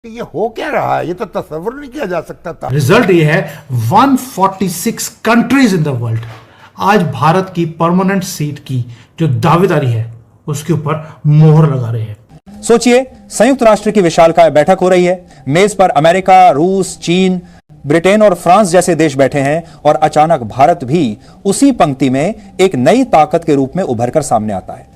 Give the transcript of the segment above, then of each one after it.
ये हो क्या रहा है, ये तो तस्वीर नहीं किया जा सकता था। रिजल्ट ये है 146 कंट्रीज इन द वर्ल्ड आज भारत की परमानेंट सीट की जो दावेदारी है उसके ऊपर मोहर लगा रहे हैं। सोचिए, संयुक्त राष्ट्र की विशालकाय बैठक हो रही है, मेज पर अमेरिका, रूस, चीन, ब्रिटेन और फ्रांस जैसे देश बैठे हैं और अचानक भारत भी उसी पंक्ति में एक नई ताकत के रूप में उभरकर सामने आता है।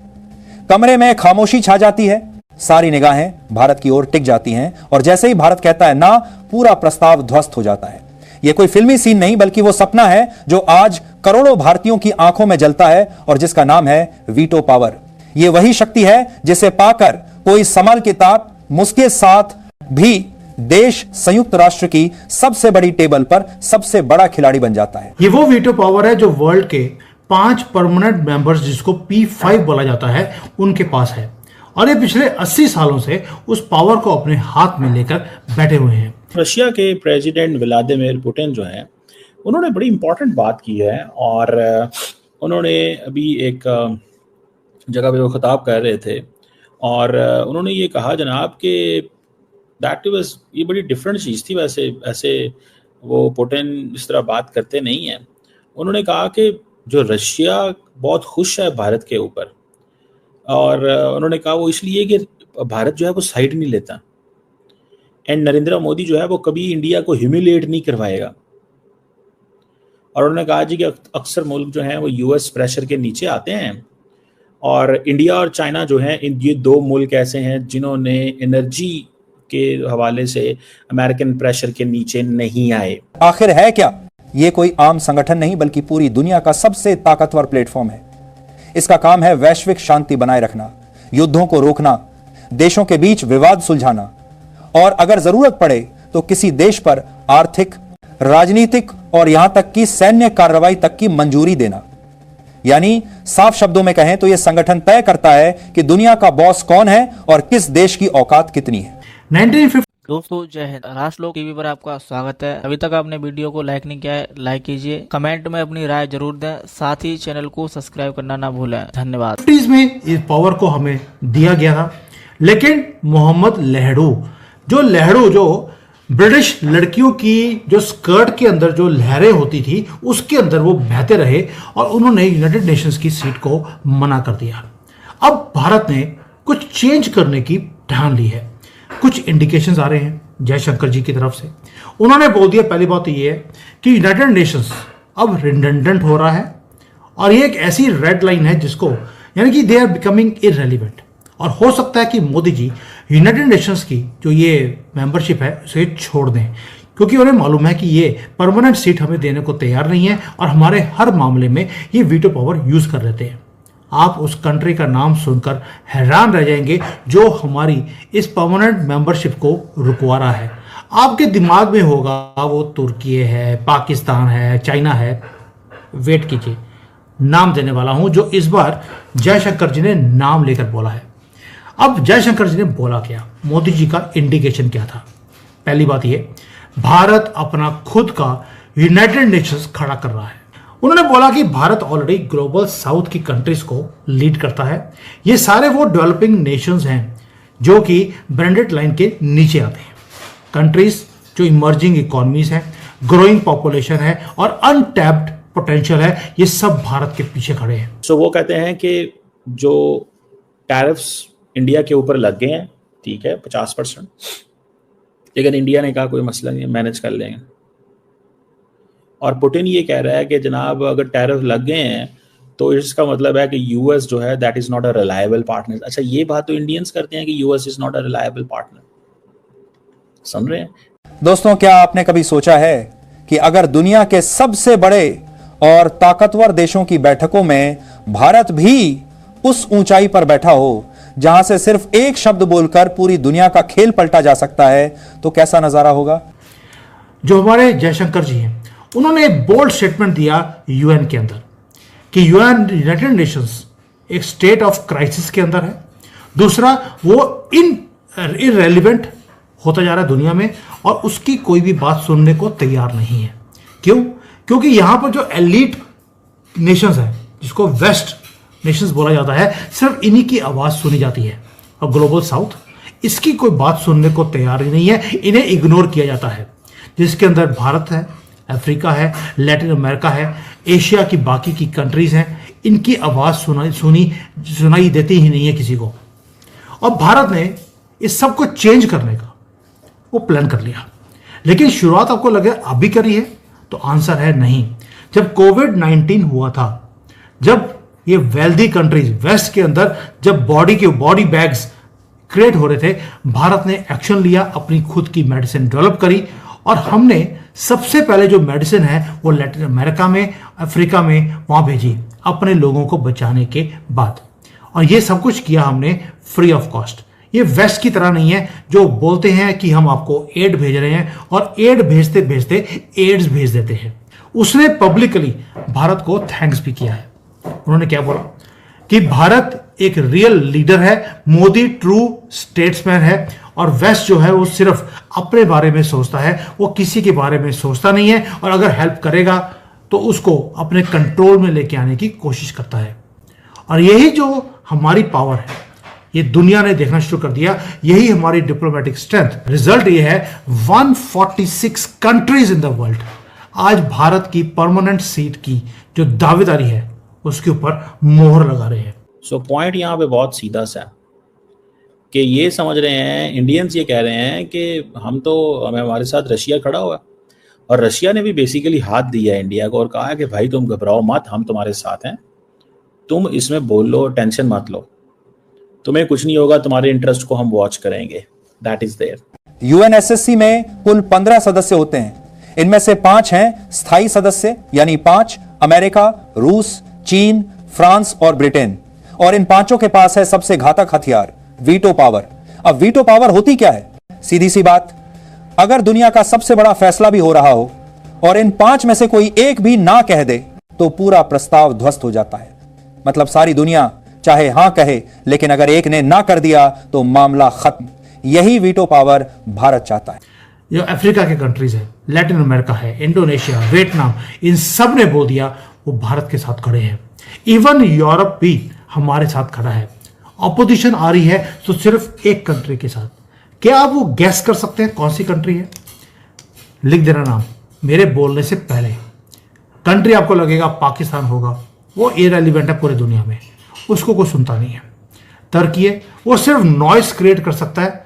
कमरे में खामोशी छा जाती है, सारी निगाहें भारत की ओर टिक जाती हैं और जैसे ही भारत कहता है ना, पूरा प्रस्ताव ध्वस्त हो जाता है। यह कोई फिल्मी सीन नहीं बल्कि वो सपना है जो आज करोड़ों भारतीयों की आंखों में जलता है और जिसका नाम है वीटो पावर। यह वही शक्ति है जिसे पाकर कोई समल किताब मुस्के साथ भी देश संयुक्त राष्ट्र की सबसे बड़ी टेबल पर सबसे बड़ा खिलाड़ी बन जाता है। ये वो वीटो पावर है जो वर्ल्ड के 5 परमानेंट मेंबर्स, जिसको P5 बोला जाता है, उनके पास है और ये पिछले 80 सालों से उस पावर को अपने हाथ में लेकर बैठे हुए हैं। रशिया के प्रेसिडेंट व्लादिमीर पुतिन जो हैं, उन्होंने बड़ी इंपॉर्टेंट बात की है और उन्होंने अभी एक जगह पे वो खिताब कर रहे थे और उन्होंने ये कहा जनाब कि दैट वाज, ये बड़ी डिफरेंट चीज़ थी। वैसे ऐसे वो पुतिन इस तरह बात करते नहीं हैं। उन्होंने कहा कि जो रशिया बहुत खुश है भारत के ऊपर और उन्होंने कहा वो इसलिए कि भारत जो है वो साइड नहीं लेता एंड नरेंद्र मोदी जो है वो कभी इंडिया को ह्यूमिलेट नहीं करवाएगा। और उन्होंने कहा जी कि अक्सर मुल्क जो हैं वो यूएस प्रेशर के नीचे आते हैं और इंडिया और चाइना जो हैं, ये 2 मुल्क ऐसे हैं जिन्होंने एनर्जी के हवाले से अमेरिकन प्रेशर के नीचे नहीं आए। आखिर है क्या? ये कोई आम संगठन नहीं बल्कि पूरी दुनिया का सबसे ताकतवर प्लेटफॉर्म है। इसका काम है वैश्विक शांति बनाए रखना, युद्धों को रोकना, देशों के बीच विवाद सुलझाना और अगर जरूरत पड़े तो किसी देश पर आर्थिक, राजनीतिक और यहां तक कि सैन्य कार्रवाई तक की मंजूरी देना। यानी साफ शब्दों में कहें तो यह संगठन तय करता है कि दुनिया का बॉस कौन है और किस देश की औकात कितनी है। 1950 दोस्तों जय हिंद। राष्ट्रलोक टीवी पर आपका स्वागत है। अभी तक आपने वीडियो को लाइक नहीं किया है, लाइक कीजिए, कमेंट में अपनी राय जरूर दें, साथ ही चैनल को सब्सक्राइब करना ना भूलें। धन्यवाद। में इस पावर को हमें दिया गया था, लेकिन मोहम्मद लहड़ू जो ब्रिटिश लड़कियों की जो स्कर्ट के अंदर जो लहरें होती थी उसके अंदर वो बहते रहे और उन्होंने यूनाइटेड नेशंस की सीट को मना कर दिया। अब भारत ने कुछ चेंज करने की ठान ली है। कुछ इंडिकेशंस आ रहे हैं जयशंकर जी की तरफ से। उन्होंने बोल दिया, पहली बात तो ये है कि यूनाइटेड नेशंस अब रिडंडेंट हो रहा है और ये एक ऐसी रेड लाइन है जिसको, यानी कि दे आर बिकमिंग इररेलेवेंट। और हो सकता है कि मोदी जी यूनाइटेड नेशंस की जो ये मेंबरशिप है उसे छोड़ दें, क्योंकि उन्हें मालूम है कि ये परमानेंट सीट हमें देने को तैयार नहीं है और हमारे हर मामले में ये वीटो पावर यूज कर लेते हैं। आप उस कंट्री का नाम सुनकर हैरान रह जाएंगे जो हमारी इस परमानेंट मेंबरशिप को रुकवा रहा है। आपके दिमाग में होगा वो तुर्की है, पाकिस्तान है, चाइना है। वेट कीजिए, नाम देने वाला हूं जो इस बार जयशंकर जी ने नाम लेकर बोला है। अब जयशंकर जी ने बोला क्या, मोदी जी का इंडिकेशन क्या था? पहली बात ये, भारत अपना खुद का यूनाइटेड नेशंस खड़ा कर रहा है। उन्होंने बोला कि भारत ऑलरेडी ग्लोबल साउथ की कंट्रीज को लीड करता है। ये सारे वो डेवलपिंग नेशंस हैं जो कि ब्रांडेड लाइन के नीचे आते हैं। कंट्रीज जो इमर्जिंग इकोनॉमीज हैं, ग्रोइंग पॉपुलेशन है और अनटैप्ड पोटेंशियल है, ये सब भारत के पीछे खड़े हैं। सो वो कहते हैं कि जो टैरिफ्स इंडिया के ऊपर लग गए हैं, ठीक है 50%, लेकिन इंडिया ने कहा कोई मसला नहीं, मैनेज कर लेंगे। और पुतिन ये कह रहा है कि जनाब अगर टैरिफ लग गए हैं तो इसका मतलब है कि यूएस जो है that is not a reliable partner. अच्छा, ये बात तो इंडियंस करते हैं कि US is not a reliable partner. समझ रहे हैं दोस्तों, क्या आपने कभी सोचा है कि अगर दुनिया के सबसे बड़े और ताकतवर देशों की बैठकों में भारत भी उस ऊंचाई पर बैठा हो जहां से सिर्फ एक शब्द बोलकर पूरी दुनिया का खेल पलटा जा सकता है, तो कैसा नजारा होगा? जो हमारे जयशंकर जी हैं, उन्होंने एक बोल्ड स्टेटमेंट दिया यूएन के अंदर कि यूनाइटेड नेशंस एक स्टेट ऑफ क्राइसिस के अंदर है। दूसरा, वो इररेलेवेंट होता जा रहा है दुनिया में और उसकी कोई भी बात सुनने को तैयार नहीं है। क्यों? क्योंकि यहां पर जो एलीट नेशंस है, जिसको वेस्ट नेशंस बोला जाता है, सिर्फ इन्हीं की आवाज सुनी जाती है और ग्लोबल साउथ इसकी कोई बात सुनने को तैयार ही नहीं है, इन्हें इग्नोर किया जाता है। जिसके अंदर भारत है, अफ्रीका है, लैटिन अमेरिका है, एशिया की बाकी की कंट्रीज हैं, इनकी आवाज़ सुनाई देती ही नहीं है किसी को। और भारत ने इस सब को चेंज करने का वो प्लान कर लिया, लेकिन शुरुआत आपको लगे अभी करी है, तो आंसर है नहीं। जब कोविड-19 हुआ था, जब ये वेल्दी कंट्रीज वेस्ट के अंदर जब बॉडी बैग्स क्रिएट हो रहे थे, भारत ने एक्शन लिया, अपनी खुद की मेडिसिन डेवलप करी, और हमने सबसे पहले जो मेडिसिन है वो लैटिन अमेरिका में, अफ्रीका में वहां भेजी अपने लोगों को बचाने के बाद। और ये सब कुछ किया हमने फ्री ऑफ कॉस्ट। ये वेस्ट की तरह नहीं है जो बोलते हैं कि हम आपको एड भेज रहे हैं और एड भेजते भेजते एड्स भेज देते हैं। उसने पब्लिकली भारत को थैंक्स भी किया है। उन्होंने क्या बोला कि भारत एक रियल लीडर है, मोदी ट्रू स्टेट्समैन है, और वेस्ट जो है वो सिर्फ अपने बारे में सोचता है, वो किसी के बारे में सोचता नहीं है, और अगर हेल्प करेगा तो उसको अपने कंट्रोल में लेके आने की कोशिश करता है। और यही जो हमारी पावर है, ये दुनिया ने देखना शुरू कर दिया, यही हमारी डिप्लोमेटिक स्ट्रेंथ। रिजल्ट ये है 146 कंट्रीज इन द वर्ल्ड आज भारत की परमानेंट सीट की जो दावेदारी है उसके ऊपर मोहर लगा रहे हैं। सो पॉइंट यहाँ पे बहुत सीधा सा है कि ये समझ रहे हैं, इंडियंस ये कह रहे हैं कि हमारे साथ रशिया खड़ा हुआ है, और रशिया ने भी बेसिकली हाथ दिया है इंडिया को और कहा है कि भाई तुम घबराओ मत, हम तुम्हारे साथ हैं, तुम इसमें बोल लो, टेंशन मत लो, तुम्हें कुछ नहीं होगा, तुम्हारे इंटरेस्ट को हम वॉच करेंगे। That is there. यूएनएसएससी में कुल 15 सदस्य होते हैं। इनमें से 5 हैं स्थायी सदस्य, यानी 5 अमेरिका, रूस, चीन, फ्रांस और ब्रिटेन। और इन 5 के पास है सबसे घातक हथियार, वीटो पावर। अब वीटो पावर होती क्या है? सीधी सी बात, अगर दुनिया का सबसे बड़ा फैसला भी हो रहा हो और इन 5 में से कोई एक भी ना कह दे तो पूरा प्रस्ताव ध्वस्त हो जाता है। मतलब सारी दुनिया चाहे हां कहे, लेकिन अगर एक ने ना कर दिया तो मामला खत्म। यही वीटो पावर भारत चाहता है। जो अफ्रीका के कंट्रीज है, लैटिन अमेरिका है, इंडोनेशिया, वियतनाम, इन सब ने बोल दिया वो भारत के साथ खड़े हैं। इवन यूरोप भी हमारे साथ खड़ा है। ऑपोजिशन आ रही है तो सिर्फ एक कंट्री के साथ। क्या आप वो गैस कर सकते हैं कौन सी कंट्री है? लिख देना नाम मेरे बोलने से पहले। कंट्री आपको लगेगा पाकिस्तान होगा, वो इररिलेवेंट है पूरी दुनिया में, उसको कोई सुनता नहीं है। तुर्की है, वो सिर्फ नॉइस क्रिएट कर सकता है,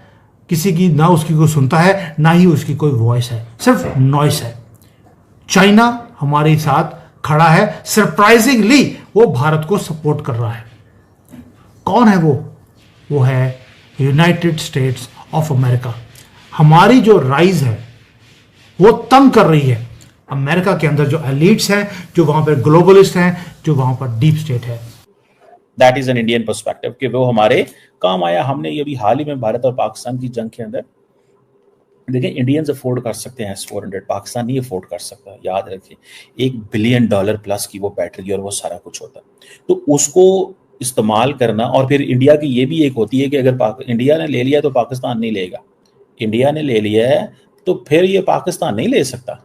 किसी की ना उसकी कोई सुनता है ना ही उसकी कोई वॉइस है, सिर्फ नॉइस है। चाइना हमारे साथ खड़ा है, सरप्राइजिंगली वो भारत को सपोर्ट कर रहा है। कौन है वो? वो है यूनाइटेड स्टेट्स ऑफ अमेरिका। हमारी जो राइज है वो तंग कर रही है अमेरिका के अंदर जो एलीट्स हैं, जो वहां पर ग्लोबलिस्ट हैं, जो वहां पर डीप स्टेट है। That is an Indian perspective कि वो हमारे काम आया। हमने ये भी हाल ही में भारत और पाकिस्तान की जंग के अंदर देखिए, इंडियंस अफोर्ड कर सकते हैं S-400, पाकिस्तान नहीं अफोर्ड कर सकता। याद रखिए, $1 बिलियन प्लस की वो बैटरी और वो सारा कुछ होता है, तो उसको इस्तेमाल करना। और फिर इंडिया की ये भी एक होती है कि अगर इंडिया ने ले लिया तो पाकिस्तान नहीं लेगा, इंडिया ने ले लिया है तो फिर ये पाकिस्तान नहीं ले सकता।